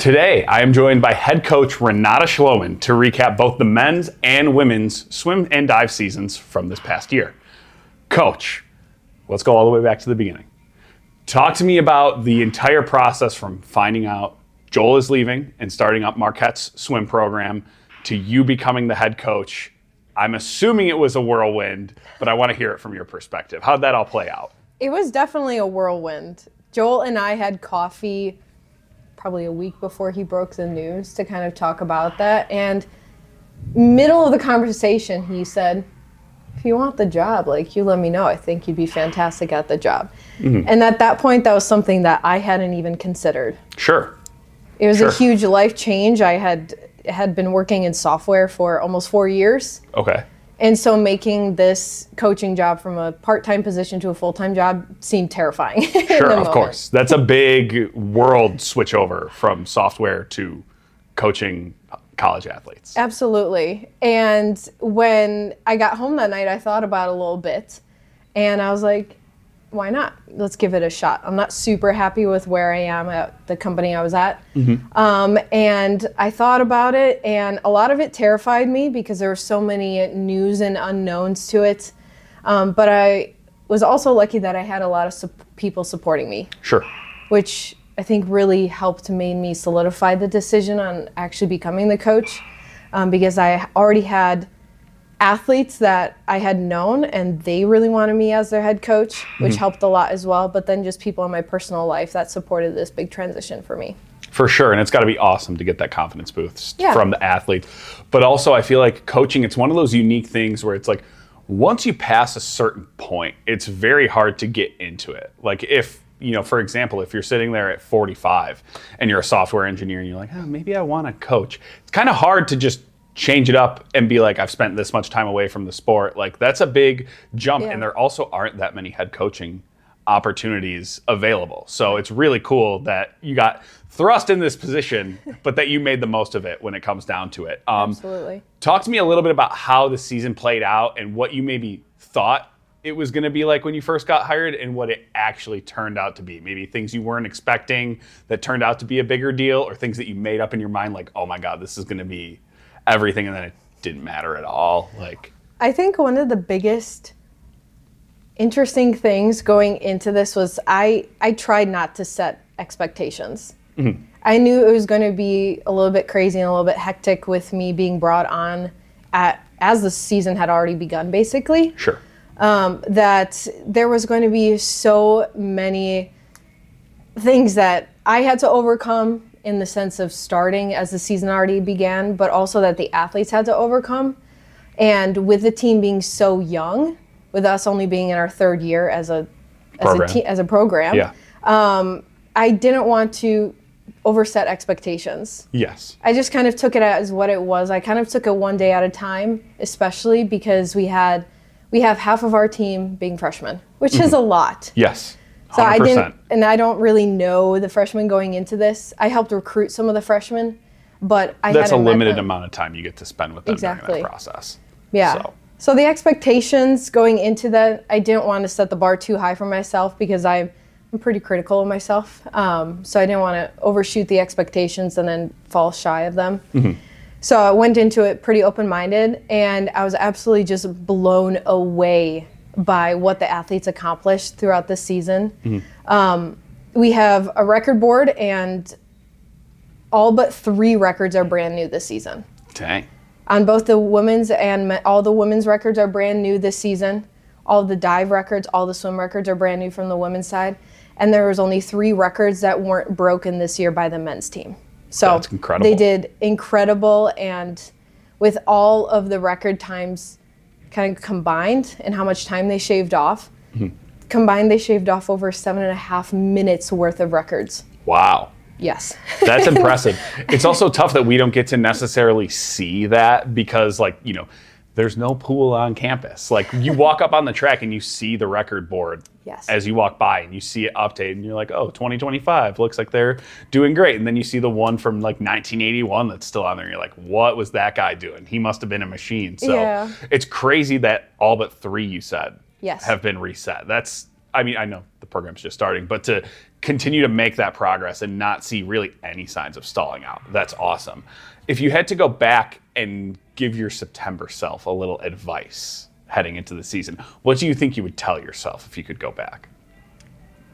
Today, I am joined by head coach Renatta Schlomann to recap both the men's and women's swim and dive seasons from this past year. Coach, let's go all the way back to the beginning. Talk to me about the entire process from finding out Joel is leaving and starting up Marquette's swim program to you becoming the head coach. I'm assuming it was a whirlwind, but I want to hear it from your perspective. How'd that all play out? It was definitely a whirlwind. Joel and I had coffee probably a week before he broke the news to kind of talk about that. And middle of the conversation, he said, if you want the job, you let me know. I think you'd be fantastic at the job. Mm-hmm. And at that point, that was something that I hadn't even considered. Sure. It was a huge life change. I had been working in software for almost 4 years. Okay. And so making this coaching job from a part-time position to a full-time job seemed terrifying. Sure, of course. That's a big world switch over from software to coaching college athletes. Absolutely. And when I got home that night, I thought about it a little bit. And I was like, why not? Let's give it a shot. I'm not super happy with where I am at the company I was at. Mm-hmm. And I thought about it, and a lot of it terrified me because there were so many news and unknowns to it. But I was also lucky that I had a lot of people supporting me. Sure. Which I think really helped made me solidify the decision on actually becoming the coach, because I already had athletes that I had known and they really wanted me as their head coach, which helped a lot as well. But then just people in my personal life that supported this big transition for me. For sure, and it's got to be awesome to get that confidence boost from the athletes. But also I feel like coaching, it's one of those unique things where it's like, once you pass a certain point, it's very hard to get into it. Like if, for example, if you're sitting there at 45 and you're a software engineer and you're like, oh, maybe I want to coach. It's kind of hard to just change it up and be like, I've spent this much time away from the sport. That's a big jump. Yeah. And there also aren't that many head coaching opportunities available. So it's really cool that you got thrust in this position, but that you made the most of it when it comes down to it. Absolutely. Talk to me a little bit about how the season played out and what you maybe thought it was going to be like when you first got hired and what it actually turned out to be. Maybe things you weren't expecting that turned out to be a bigger deal, or things that you made up in your mind like, oh my God, this is going to be everything, and then it didn't matter at all. I think one of the biggest interesting things going into this was I tried not to set expectations. Mm-hmm. I knew it was going to be a little bit crazy and a little bit hectic with me being brought on as the season had already begun, basically. Sure. That there was going to be so many things that I had to overcome in the sense of starting as the season already began, but also that the athletes had to overcome. And with the team being so young, with us only being in our third year as a program, yeah. I didn't want to overset expectations. Yes. I just kind of took it as what it was. I kind of took it one day at a time, especially because we have half of our team being freshmen, which is a lot. Yes. 100%. So I don't really know the freshmen going into this. I helped recruit some of the freshmen, but that's a limited amount of time you get to spend with them during that process. Yeah. So the expectations going into that, I didn't want to set the bar too high for myself because I'm pretty critical of myself. So I didn't want to overshoot the expectations and then fall shy of them. Mm-hmm. So I went into it pretty open-minded, and I was absolutely just blown away by what the athletes accomplished throughout the season. Mm-hmm. We have a record board, and all but 3 records are brand new this season. Dang. On both the women's and all the women's records are brand new this season. All the dive records, all the swim records are brand new from the women's side. And there was only 3 records that weren't broken this year by the men's team. So that's incredible. They did incredible, and with all of the record times kind of combined and how much time they shaved off, combined they shaved off over 7.5 minutes worth of records. Wow. Yes. That's impressive. It's also tough that we don't get to necessarily see that because there's no pool on campus. You walk up on the track and you see the record board as you walk by, and you see it updated, and you're like, oh, 2025 looks like they're doing great. And then you see the one from 1981 that's still on there, and you're like, what was that guy doing? He must have been a machine. So It's crazy that all but 3 you said have been reset. That's I mean, I know the program's just starting, but to continue to make that progress and not see really any signs of stalling out, that's awesome. If you had to go back and give your September self a little advice heading into the season, what do you think you would tell yourself if you could go back?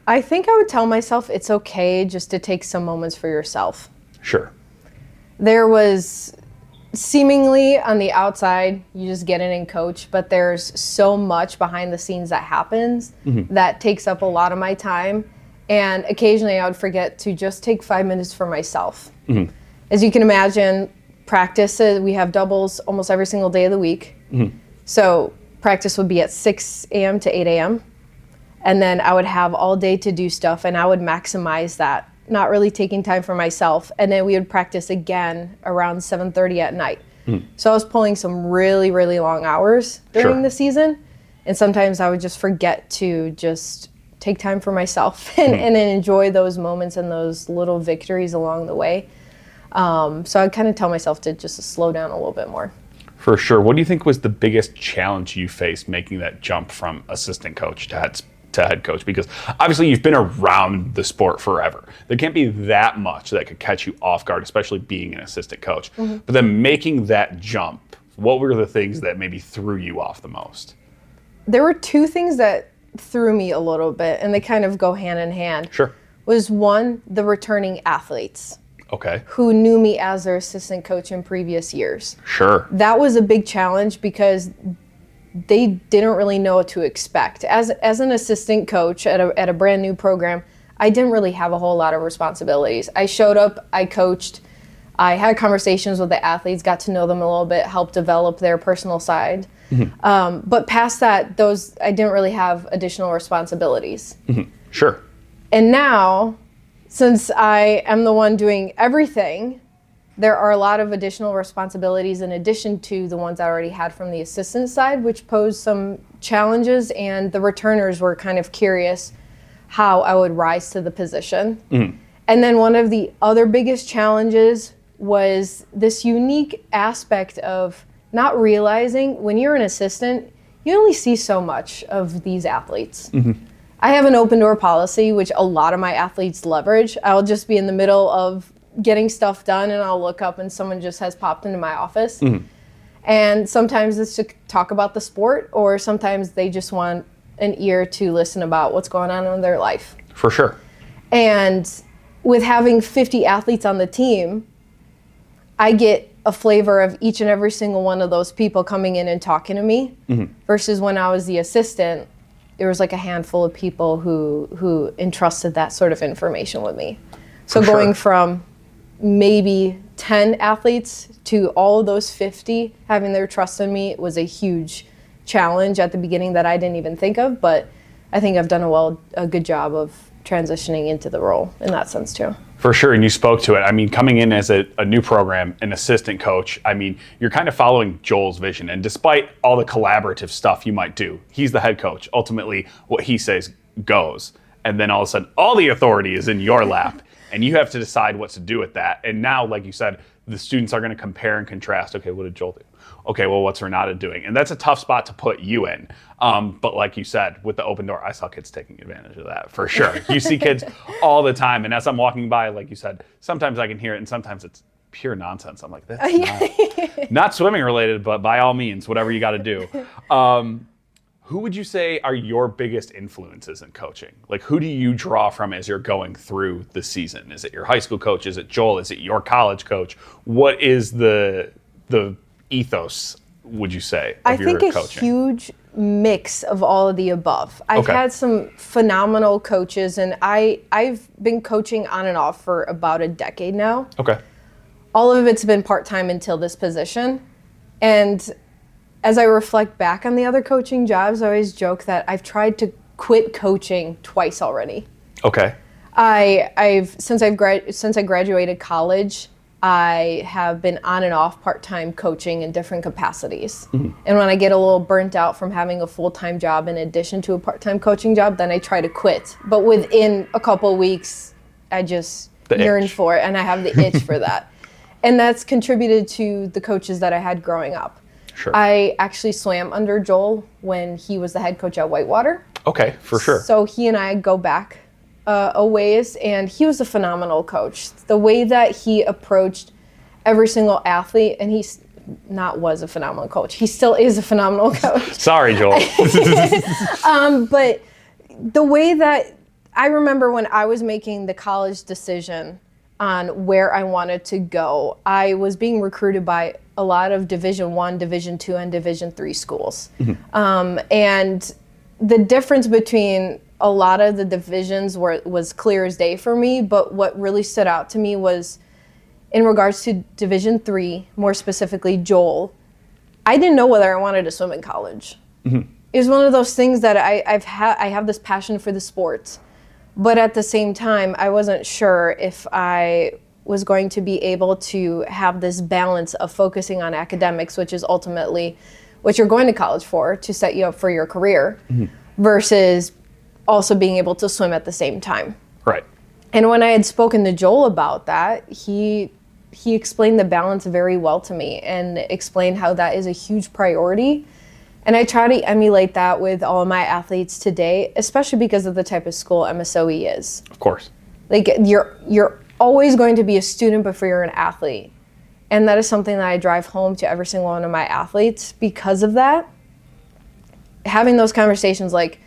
I think I would tell myself it's okay just to take some moments for yourself. Sure. There was seemingly on the outside, you just get in and coach, but there's so much behind the scenes that happens that takes up a lot of my time. And occasionally I would forget to just take 5 minutes for myself. As you can imagine, practice, we have doubles almost every single day of the week. So practice would be at 6 a.m. to 8 a.m. And then I would have all day to do stuff, and I would maximize that, not really taking time for myself. And then we would practice again around 7:30 at night. So I was pulling some really, really long hours during the season. And sometimes I would just forget to just take time for myself and enjoy those moments and those little victories along the way. So I'd kind of tell myself to just slow down a little bit more. For sure. What do you think was the biggest challenge you faced making that jump from assistant coach to head coach? Because obviously you've been around the sport forever. There can't be that much that could catch you off guard, especially being an assistant coach. But then making that jump, what were the things that maybe threw you off the most? There were two things that threw me a little bit, and they kind of go hand in hand. Sure. Was one, the returning athletes. Okay. Who knew me as their assistant coach in previous years. Sure. That was a big challenge because they didn't really know what to expect. As an assistant coach at a brand new program, I didn't really have a whole lot of responsibilities. I showed up, I coached, I had conversations with the athletes, got to know them a little bit, helped develop their personal side. But past that, I didn't really have additional responsibilities. Sure. And now, since I am the one doing everything, there are a lot of additional responsibilities in addition to the ones I already had from the assistant side, which posed some challenges, and the returners were kind of curious how I would rise to the position. And then one of the other biggest challenges was this unique aspect of not realizing when you're an assistant, you only see so much of these athletes. I have an open door policy, which a lot of my athletes leverage. I'll just be in the middle of getting stuff done and I'll look up and someone just has popped into my office. And sometimes it's to talk about the sport, or sometimes they just want an ear to listen about what's going on in their life. For sure. And with having 50 athletes on the team, I get a flavor of each and every single one of those people coming in and talking to me. Versus when I was the assistant, there was like a handful of people who entrusted that sort of information with me. So going from maybe 10 athletes to all of those 50 having their trust in me was a huge challenge at the beginning that I didn't even think of, but I think I've done a good job of transitioning into the role in that sense too. For sure, and you spoke to it. I mean, coming in as a new program, an assistant coach, I mean, you're kind of following Joel's vision. And despite all the collaborative stuff you might do, he's the head coach. Ultimately, what he says goes. And then all of a sudden, all the authority is in your lap. And you have to decide what to do with that. And now, like you said, the students are going to compare and contrast. Okay, what did Joel do? Okay, well, what's Renatta doing? And that's a tough spot to put you in. But like you said, with the open door, I saw kids taking advantage of that for sure. You see kids all the time. And as I'm walking by, like you said, sometimes I can hear it and sometimes it's pure nonsense. I'm like, that's not swimming related, but by all means, whatever you got to do. Who would you say are your biggest influences in coaching? Like, who do you draw from as you're going through the season? Is it your high school coach? Is it Joel? Is it your college coach? What is the ethos, would you say, of your coaching? I think a huge mix of all of the above. I've had some phenomenal coaches, and I've been coaching on and off for about a decade now. Okay. All of it's been part-time until this position. And as I reflect back on the other coaching jobs, I always joke that I've tried to quit coaching twice already. Okay. Since I graduated college, I have been on and off part-time coaching in different capacities. And when I get a little burnt out from having a full-time job in addition to a part-time coaching job, then I try to quit. But within a couple of weeks, I just yearn for it, and I have the itch for that. And that's contributed to the coaches that I had growing up. Sure. I actually swam under Joel when he was the head coach at Whitewater. Okay, for sure. So he and I go back a ways, and he was a phenomenal coach. The way that he approached every single athlete, and he's not was a phenomenal coach. He still is a phenomenal coach. Sorry, Joel. But the way that I remember when I was making the college decision on where I wanted to go, I was being recruited by a lot of Division I, Division II, and Division III schools. And the difference between a lot of the divisions was clear as day for me, but what really stood out to me was in regards to Division III, more specifically Joel, I didn't know whether I wanted to swim in college. It was one of those things that I have this passion for the sports, but at the same time, I wasn't sure if I was going to be able to have this balance of focusing on academics, which is ultimately what you're going to college for, to set you up for your career, versus also being able to swim at the same time. Right. And when I had spoken to Joel about that, he explained the balance very well to me and explained how that is a huge priority. And I try to emulate that with all of my athletes today, especially because of the type of school MSOE is. Of course. Like you're always going to be a student before you're an athlete. And that is something that I drive home to every single one of my athletes because of that. Having those conversations like,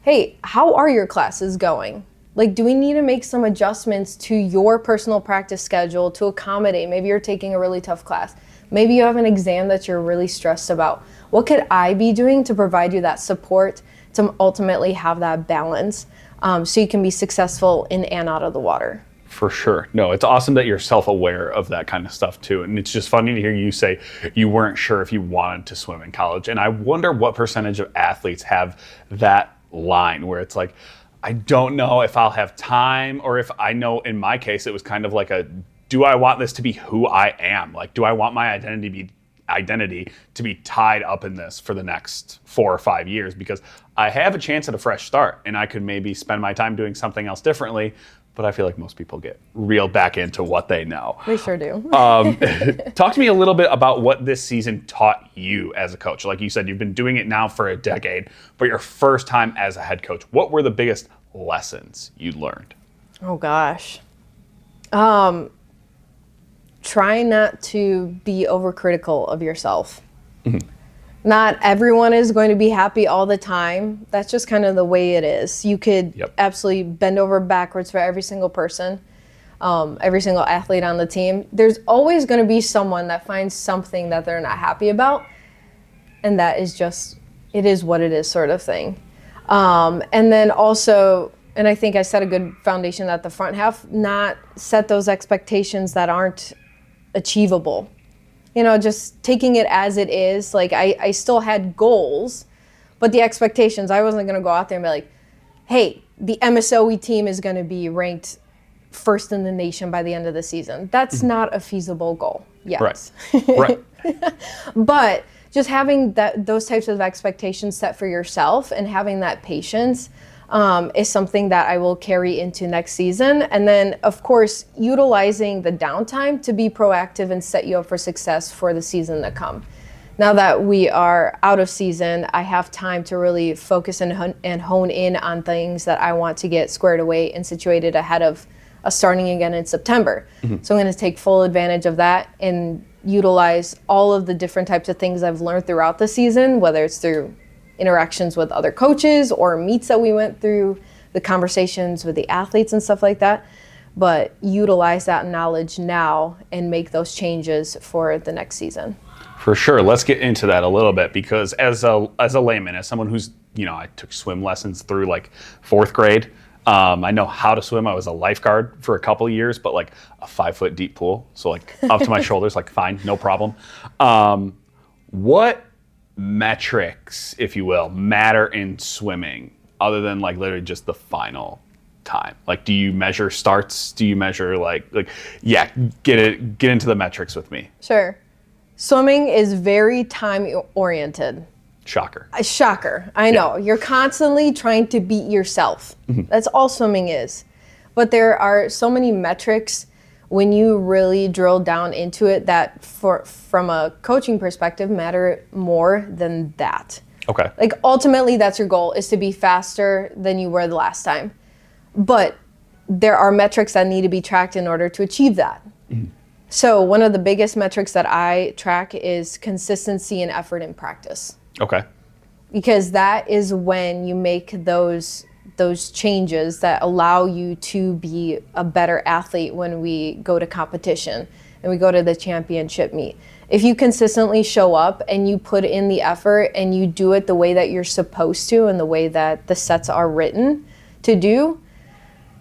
hey, how are your classes going? Like, do we need to make some adjustments to your personal practice schedule to accommodate? Maybe you're taking a really tough class. Maybe you have an exam that you're really stressed about. What could I be doing to provide you that support to ultimately have that balance so you can be successful in and out of the water? For sure. No, it's awesome that you're self-aware of that kind of stuff too. And it's just funny to hear you say you weren't sure if you wanted to swim in college. And I wonder what percentage of athletes have that line where it's like, I don't know if I'll have time, or if I know in my case, it was kind of like do I want this to be who I am? Like, do I want my identity to be tied up in this for the next 4 or 5 years? Because I have a chance at a fresh start and I could maybe spend my time doing something else differently. But I feel like most people get reeled back into what they know. They sure do. Talk to me a little bit about what this season taught you as a coach. Like you said, you've been doing it now for a decade, but your first time as a head coach. What were the biggest lessons you learned? Oh, gosh. Try not to be overcritical of yourself. Not everyone is going to be happy all the time. That's just kind of the way it is. You could absolutely bend over backwards for every single person, every single athlete on the team. There's always going to be someone that finds something that they're not happy about, and that is just, it is what it is sort of thing. And then also, and I think I set a good foundation at the front half, not set those expectations that aren't achievable. You know, just taking it as it is. Like, I still had goals, but the expectations, I wasn't going to go out there and be like, hey, the MSOE team is going to be ranked first in the nation by the end of the season. That's not a feasible goal yet. Right. But just having those types of expectations set for yourself and having that patience is something that I will carry into next season. And then, of course, utilizing the downtime to be proactive and set you up for success for the season to come. Now that we are out of season, I have time to really focus and hone in on things that I want to get squared away and situated ahead of us starting again in September. So I'm going to take full advantage of that and utilize all of the different types of things I've learned throughout the season, whether it's through interactions with other coaches or meets that we went through, the conversations with the athletes and stuff like that, but utilize that knowledge now and make those changes for the next season. For sure. Let's get into that a little bit, because as a layman, as someone who's, I took swim lessons through like 4th grade. I know how to swim. I was a lifeguard for a couple of years, but like a 5-foot deep pool. So like up to my shoulders, like fine, no problem. What metrics, if you will, matter in swimming other than like literally just the final time? Like, do you measure starts? Do you measure get into the metrics with me? Sure. Swimming is very time oriented. Shocker. Shocker. I know. You're constantly trying to beat yourself. That's all swimming is. But there are so many metrics when you really drill down into it that from a coaching perspective matter more than that. Okay. Like ultimately that's your goal, is to be faster than you were the last time. But there are metrics that need to be tracked in order to achieve that. So one of the biggest metrics that I track is consistency and effort in practice. Okay. Because that is when you make those changes that allow you to be a better athlete when we go to competition and we go to the championship meet. If you consistently show up and you put in the effort and you do it the way that you're supposed to and the way that the sets are written to do,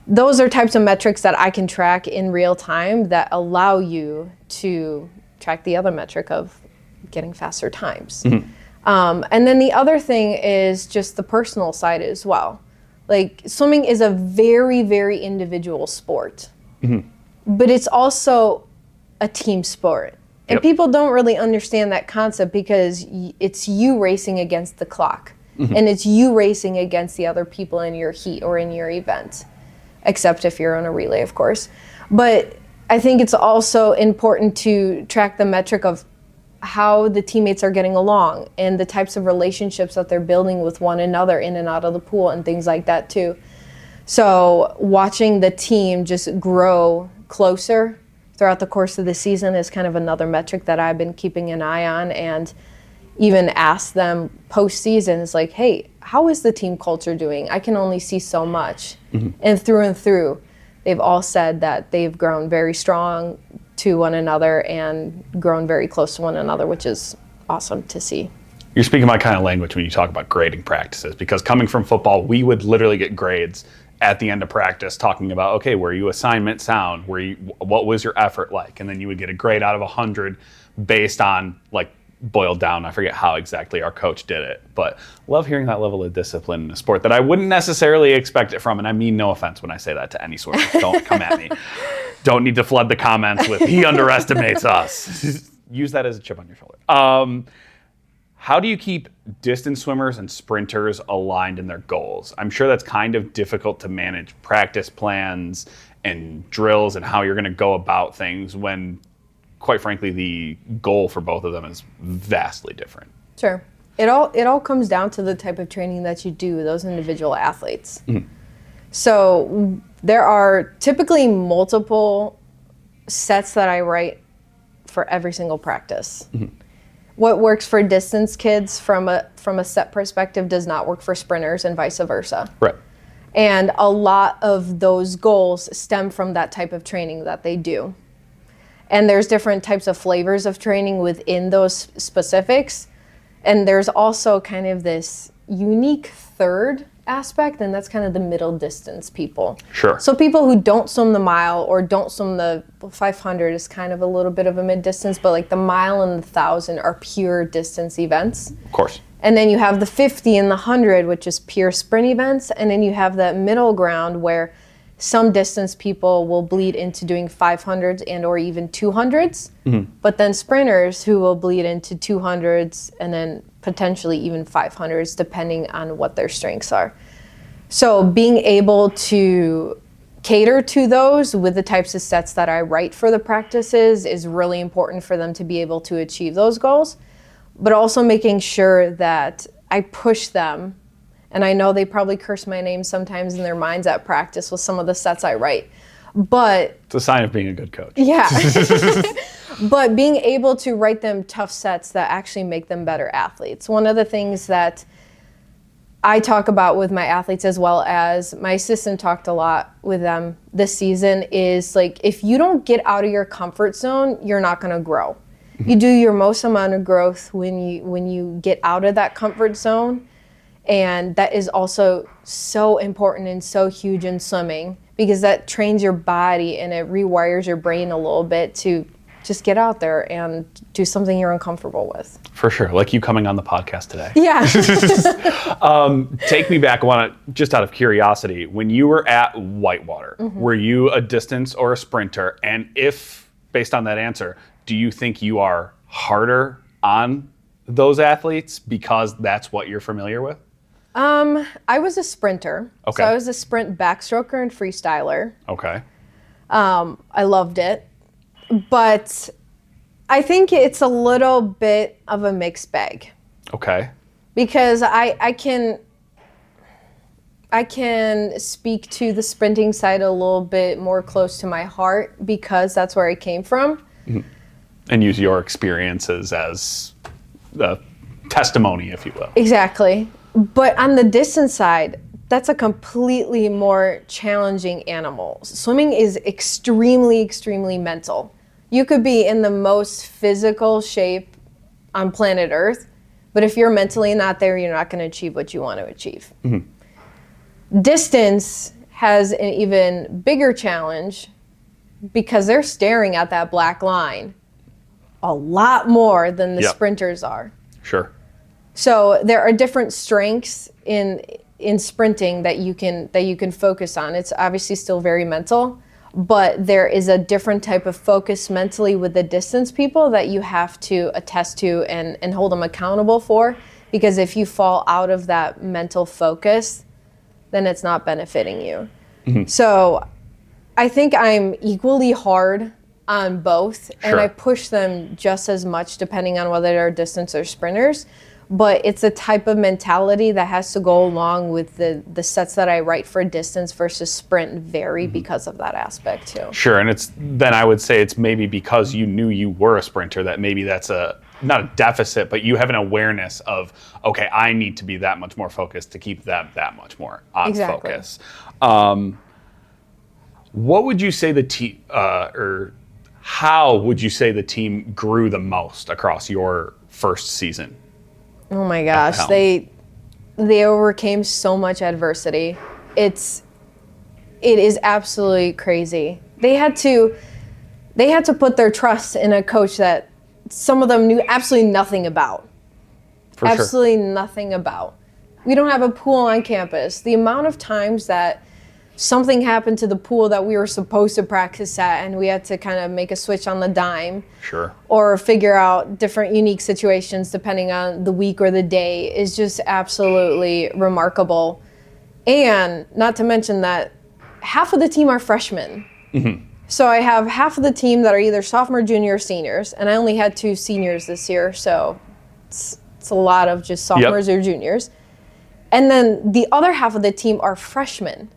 those are types of metrics that I can track in real time that allow you to track the other metric of getting faster times. And then the other thing is just the personal side as well. Like swimming is a very, very individual sport, but it's also a team sport. And people don't really understand that concept because it's you racing against the clock and it's you racing against the other people in your heat or in your event. Except if you're on a relay, of course. But I think it's also important to track the metric of how the teammates are getting along and the types of relationships that they're building with one another in and out of the pool and things like that too. So watching the team just grow closer throughout the course of the season is kind of another metric that I've been keeping an eye on, and even ask them post-season, it's like, hey, how is the team culture doing? I can only see so much. And through, they've all said that they've grown very strong to one another and grown very close to one another, which is awesome to see. You're speaking my kind of language when you talk about grading practices, because coming from football, we would literally get grades at the end of practice talking about, okay, were you assignment sound? What was your effort like? And then you would get a grade out of 100 based on, like, boiled down. I forget how exactly our coach did it, but love hearing that level of discipline in a sport that I wouldn't necessarily expect it from. And I mean no offense when I say that to any swimmer. Don't come at me. Don't need to flood the comments with, he underestimates us. Use that as a chip on your shoulder. How do you keep distance swimmers and sprinters aligned in their goals? I'm sure that's kind of difficult to manage practice plans and drills and how you're going to go about things when, quite frankly, the goal for both of them is vastly different. Sure. It all comes down to the type of training that you do with those individual athletes. So there are typically multiple sets that I write for every single practice. What works for distance kids from a set perspective does not work for sprinters and vice versa. Right. And a lot of those goals stem from that type of training that they do. And there's different types of flavors of training within those specifics. And there's also kind of this unique third aspect, and that's kind of the middle distance people. Sure. So people who don't swim the mile or don't swim the 500 is kind of a little bit of a mid distance, but like the mile and the 1,000 are pure distance events. Of course. And then you have the 50 and the 100, which is pure sprint events. And then you have that middle ground where some distance people will bleed into doing 500s and or even 200s, but then sprinters who will bleed into 200s and then potentially even 500s depending on what their strengths are. So being able to cater to those with the types of sets that I write for the practices is really important for them to be able to achieve those goals, but also making sure that I push them. And I know they probably curse my name sometimes in their minds at practice with some of the sets I write. But it's a sign of being a good coach. Yeah. But being able to write them tough sets that actually make them better athletes. One of the things that I talk about with my athletes, as well as my assistant talked a lot with them this season, is like, if you don't get out of your comfort zone, you're not going to grow. You do your most amount of growth when you get out of that comfort zone. And that is also so important and so huge in swimming, because that trains your body and it rewires your brain a little bit to just get out there and do something you're uncomfortable with. For sure. Like you coming on the podcast today. Yeah. Take me back, just out of curiosity, when you were at Whitewater, were you a distance or a sprinter? And if, based on that answer, do you think you are harder on those athletes because that's what you're familiar with? I was a sprinter. Okay. So I was a sprint backstroker and freestyler. Okay. I loved it. But I think it's a little bit of a mixed bag. Okay. because I can speak to the sprinting side a little bit more close to my heart because that's where I came from. Mm-hmm. And use your experiences as the testimony, if you will. Exactly. But on the distance side, that's a completely more challenging animal. Swimming is extremely, extremely mental. You could be in the most physical shape on planet Earth, but if you're mentally not there, you're not going to achieve what you want to achieve. Mm-hmm. Distance has an even bigger challenge because they're staring at that black line a lot more than the sprinters are. Sure. So there are different strengths in sprinting that you can focus on. It's obviously still very mental, but there is a different type of focus mentally with the distance people that you have to attest to and hold them accountable for, because if you fall out of that mental focus, then it's not benefiting you. Mm-hmm. So I think I'm equally hard on both, and I push them just as much depending on whether they're distance or sprinters. But it's a type of mentality that has to go along with the sets that I write for distance versus sprint vary because of that aspect too. Sure, and then I would say it's maybe because you knew you were a sprinter that maybe that's not a deficit, but you have an awareness of, okay, I need to be that much more focused to keep that much more on focus. What would you say the team, or how would you say the team grew the most across your first season? Oh my gosh, they overcame so much adversity. It is absolutely crazy. They had to put their trust in a coach that some of them knew absolutely nothing about. Absolutely nothing about. We don't have a pool on campus. The amount of times that something happened to the pool that we were supposed to practice at and we had to kind of make a switch on the dime. Sure. Or figure out different unique situations depending on the week or the day is just absolutely remarkable. And not to mention that half of the team are freshmen. Mm-hmm. So I have half of the team that are either sophomore, junior, or seniors, and I only had 2 seniors this year, so it's a lot of just sophomores or juniors. And then the other half of the team are freshmen.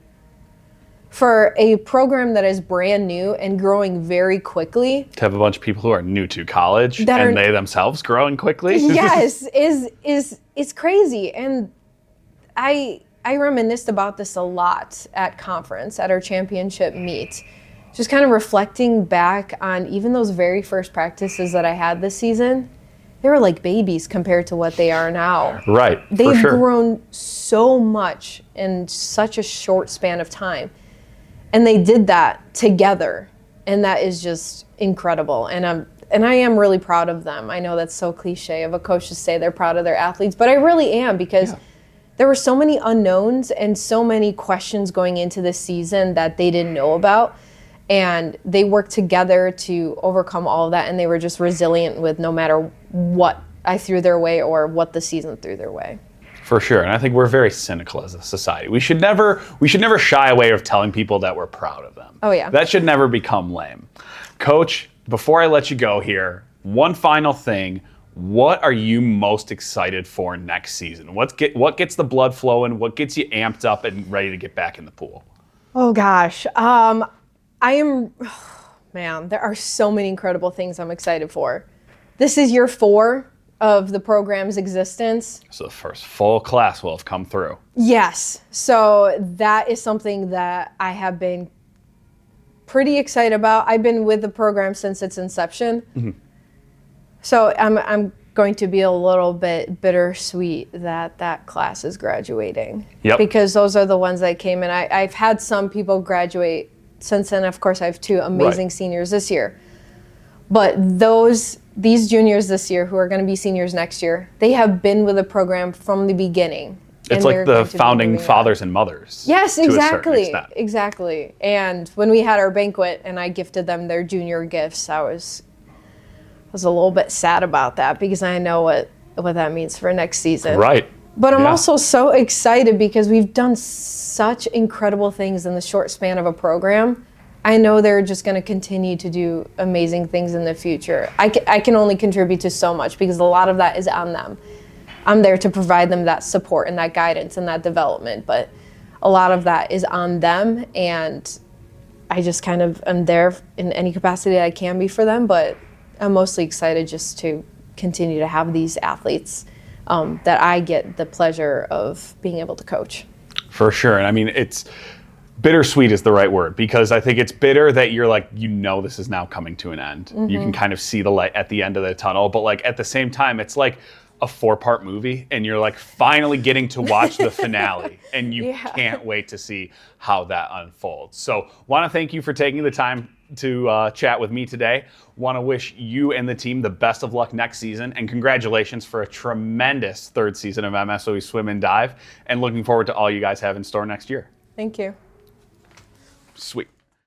For a program that is brand new and growing very quickly. To have a bunch of people who are new to college and they themselves growing quickly. Yes, is crazy. And I reminisced about this a lot at conference, at our championship meet. Just kind of reflecting back on even those very first practices that I had this season. They were like babies compared to what they are now. Right, They've grown so much in such a short span of time. And they did that together, and that is just incredible. And I am really proud of them. I know that's so cliche of a coach to say they're proud of their athletes, but I really am because there were so many unknowns and so many questions going into this season that they didn't know about. And they worked together to overcome all of that, and they were just resilient with no matter what I threw their way or what the season threw their way. For sure, and I think we're very cynical as a society. We should never shy away of telling people that we're proud of them. Oh yeah. That should never become lame. Coach, before I let you go here, one final thing. What are you most excited for next season? What gets the blood flowing? What gets you amped up and ready to get back in the pool? Oh gosh, there are so many incredible things I'm excited for. This is year 4 of the program's existence. So the first full class will have come through. Yes. So that is something that I have been pretty excited about. I've been with the program since its inception. Mm-hmm. So I'm going to be a little bit bittersweet that class is graduating. Yep. Because those are the ones that came in. I've had some people graduate since then. Of course, I have 2 amazing seniors this year. But these juniors this year who are going to be seniors next year, they have been with the program from the beginning. It's like the founding fathers and mothers. Yes, exactly. And when we had our banquet and I gifted them their junior gifts, I was a little bit sad about that because I know what that means for next season. Right. But I'm also so excited because we've done such incredible things in the short span of a program. I know they're just going to continue to do amazing things in the future. I can only contribute to so much because a lot of that is on them. I'm there to provide them that support and that guidance and that development. But a lot of that is on them, and I just kind of am there in any capacity I can be for them. But I'm mostly excited just to continue to have these athletes that I get the pleasure of being able to coach. For sure. And I mean, it's bittersweet is the right word, because I think it's bitter that you're like, this is now coming to an end. Mm-hmm. You can kind of see the light at the end of the tunnel, but like at the same time, it's like a 4-part movie and you're like finally getting to watch the finale and you can't wait to see how that unfolds. So want to thank you for taking the time to chat with me today. Want to wish you and the team the best of luck next season, and congratulations for a tremendous 3rd season of MSOE Swim and Dive, and looking forward to all you guys have in store next year. Thank you. Sweet.